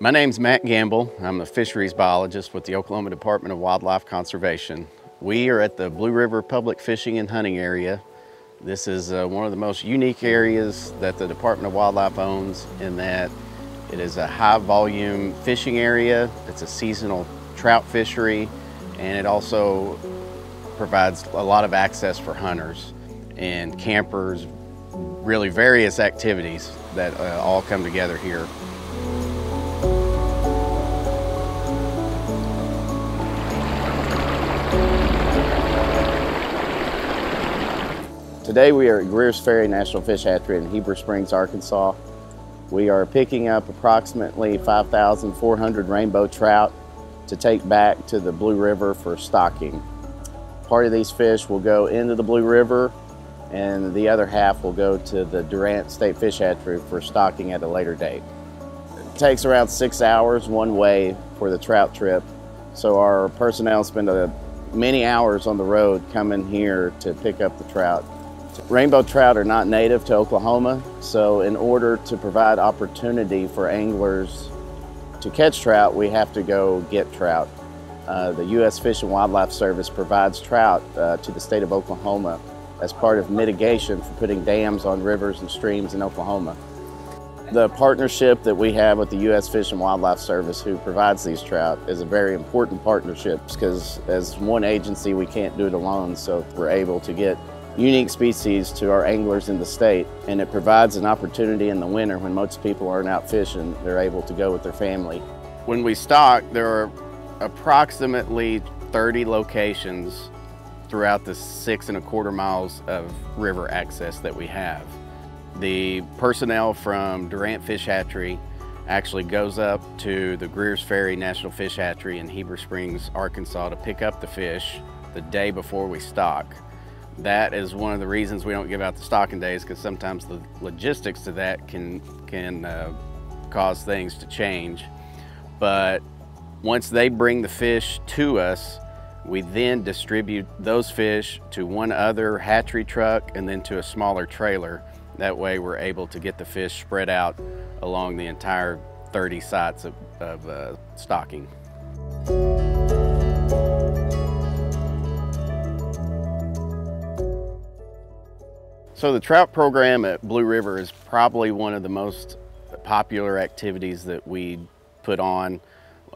My name's Matt Gamble. I'm a fisheries biologist with the Oklahoma Department of Wildlife Conservation. We are at the Blue River Public Fishing and Hunting Area. This is one of the most unique areas that the Department of Wildlife owns in that it is a high volume fishing area. It's a seasonal trout fishery, and it also provides a lot of access for hunters and campers, really various activities that all come together here. Today we are at Greer's Ferry National Fish Hatchery in Heber Springs, Arkansas. We are picking up approximately 5,400 rainbow trout to take back to the Blue River for stocking. Part of these fish will go into the Blue River and the other half will go to the Durant State Fish Hatchery for stocking at a later date. It takes around 6 hours one way for the trout trip, so our personnel spend many hours on the road coming here to pick up the trout. Rainbow trout are not native to Oklahoma, so in order to provide opportunity for anglers to catch trout, we have to go get trout. The U.S. Fish and Wildlife Service provides trout to the state of Oklahoma as part of mitigation for putting dams on rivers and streams in Oklahoma. The partnership that we have with the U.S. Fish and Wildlife Service, who provides these trout, is a very important partnership because as one agency we can't do it alone, so we're able to get unique species to our anglers in the state, and it provides an opportunity in the winter when most people aren't out fishing. They're able to go with their family. When we stock, there are approximately 30 locations throughout the 6¼ miles of river access that we have. The personnel from Durant Fish Hatchery actually goes up to the Greer's Ferry National Fish Hatchery in Heber Springs, Arkansas to pick up the fish the day before we stock. That is one of the reasons we don't give out the stocking days, because sometimes the logistics to that can cause things to change. But once they bring the fish to us, we then distribute those fish to one other hatchery truck and then to a smaller trailer. That way we're able to get the fish spread out along the entire 30 sites of stocking. So the trout program at Blue River is probably one of the most popular activities that we put on.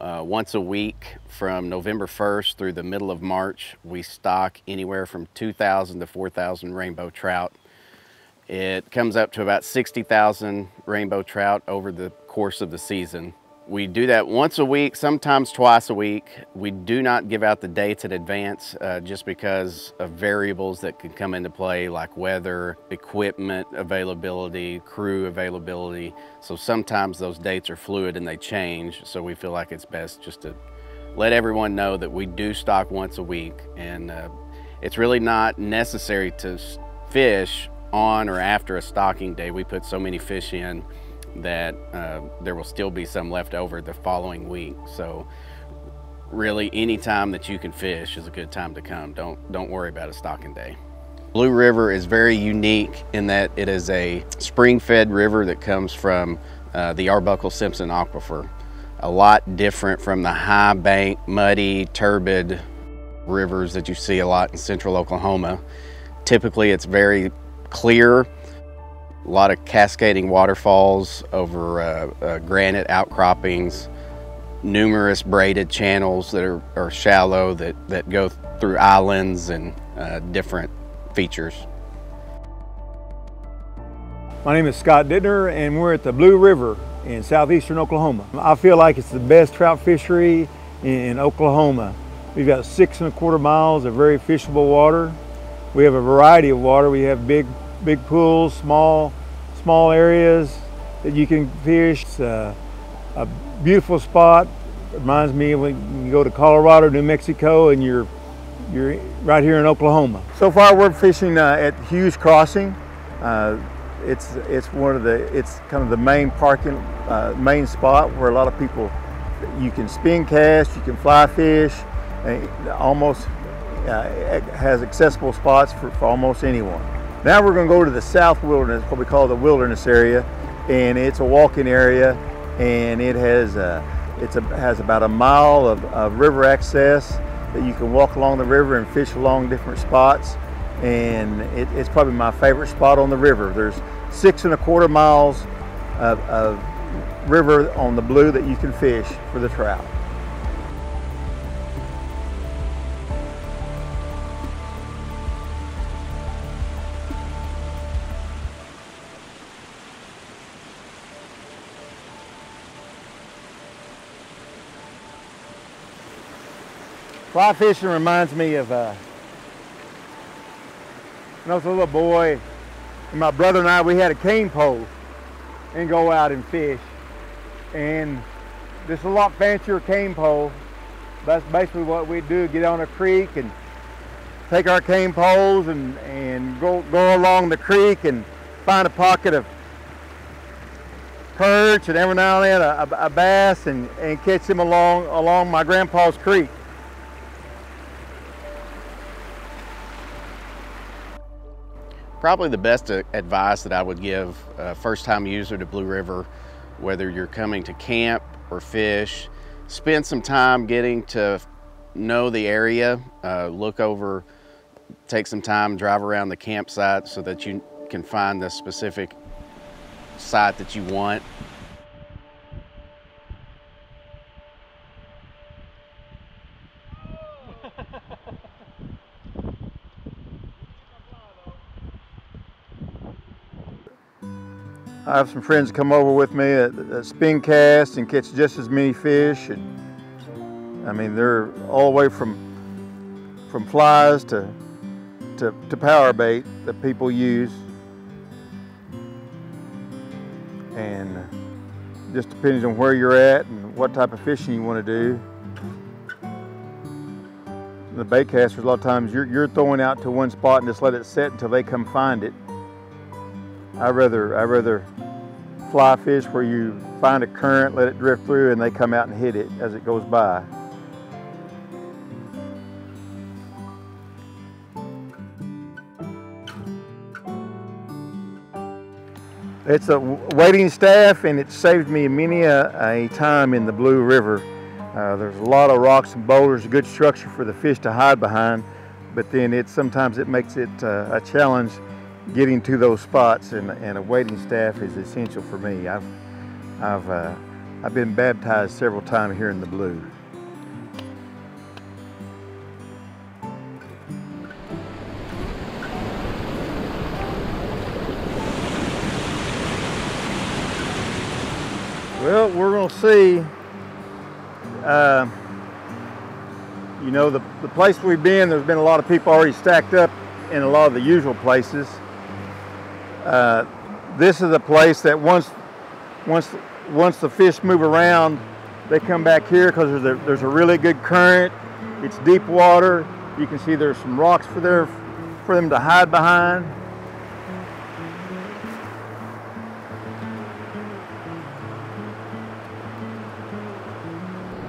Once a week from November 1st through the middle of March, we stock anywhere from 2,000 to 4,000 rainbow trout. It comes up to about 60,000 rainbow trout over the course of the season. We do that once a week, sometimes twice a week. We do not give out the dates in advance just because of variables that can come into play, like weather, equipment availability, crew availability. So sometimes those dates are fluid and they change. So we feel like it's best just to let everyone know that we do stock once a week. And it's really not necessary to fish on or after a stocking day. We put so many fish in that there will still be some left over the following week. So really any time that you can fish is a good time to come. Don't worry about a stocking day. Blue River is very unique in that it is a spring-fed river that comes from the Arbuckle-Simpson Aquifer. A lot different from the high bank, muddy, turbid rivers that you see a lot in central Oklahoma. Typically it's very clear. A lot of cascading waterfalls over granite outcroppings, numerous braided channels that are shallow that go through islands and different features. My name is Scott Dittner and we're at the Blue River in southeastern Oklahoma. I feel like it's the best trout fishery in Oklahoma. We've got 6¼ miles of very fishable water. We have a variety of water. We have big pools, small areas that you can fish. It's a beautiful spot. It reminds me of when you go to Colorado, New Mexico, and you're right here in Oklahoma. So far, we're fishing at Hughes Crossing. It's kind of the main spot where a lot of people. You can spin cast, you can fly fish, and almost has accessible spots for almost anyone. Now we're going to go to the South Wilderness, what we call the wilderness area, and it's a walking area. and it has has about a mile of river access that you can walk along the river and fish along different spots. And it's probably my favorite spot on the river. There's 6¼ miles of river on the Blue that you can fish for the trout. Fly fishing reminds me of when I was a little boy, and my brother and I, we had a cane pole and go out and fish. And this is a lot fancier cane pole. That's basically what we do, get on a creek and take our cane poles and go along the creek and find a pocket of perch, and every now and then a bass, and catch them along my grandpa's creek. Probably the best advice that I would give a first-time user to Blue River, whether you're coming to camp or fish, spend some time getting to know the area, look over, take some time, drive around the campsite so that you can find the specific site that you want. I have some friends come over with me that spin cast and catch just as many fish. And I mean, they're all the way from flies to power bait that people use. And just depends on where you're at and what type of fishing you want to do. The bait casters, a lot of times you're throwing out to one spot and just let it set until they come find it. I rather fly fish where you find a current, let it drift through, and they come out and hit it as it goes by. It's a waiting staff, and it saved me many a time in the Blue River. There's a lot of rocks and boulders, good structure for the fish to hide behind, but then sometimes it makes it a challenge getting to those spots, and a waiting staff is essential for me. I've been baptized several times here in the Blue. Well, we're going to see. You know, the place we've been, there's been a lot of people already stacked up in a lot of the usual places. This is a place that once the fish move around, they come back here because there's a really good current. It's deep water. You can see there's some rocks for them to hide behind.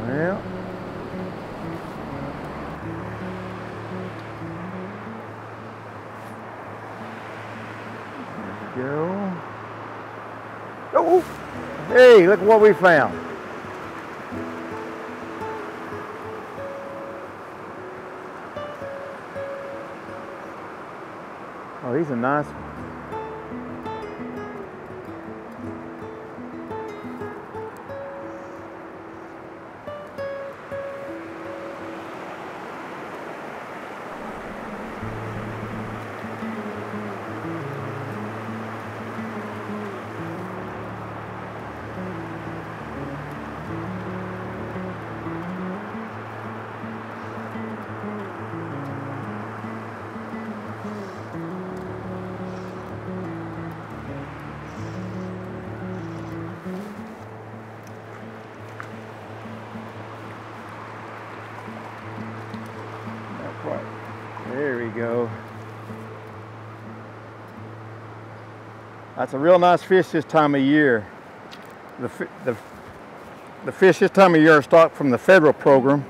Well, go. Oh, hey, look what we found. Oh, these are nice. There we go. That's a real nice fish this time of year. The fish this time of year are stocked from the federal program,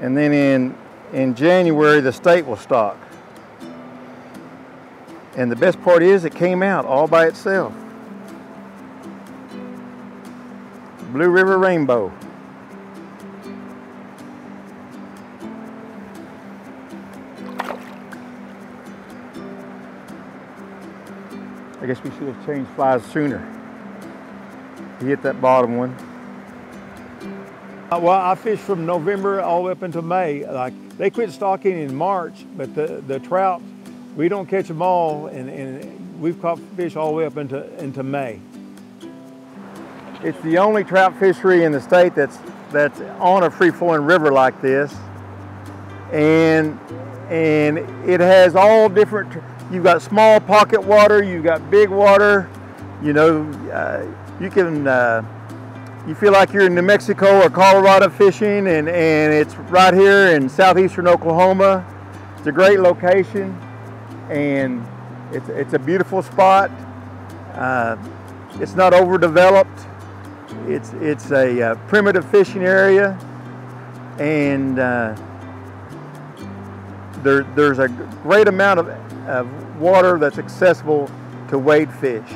and then in January the state will stock. And the best part is it came out all by itself. Blue River rainbow. I guess we should have changed flies sooner. You hit that bottom one. Well, I fish from November all the way up until May. Like, they quit stocking in March, but the trout, we don't catch them all, and we've caught fish all the way up into May. It's the only trout fishery in the state that's on a free-flowing river like this, and it has all different. You've got small pocket water, you've got big water. You know, you can. You feel like you're in New Mexico or Colorado fishing, and it's right here in southeastern Oklahoma. It's a great location, and it's a beautiful spot. It's not overdeveloped. It's a primitive fishing area, and there's a great amount of water that's accessible to wade fish.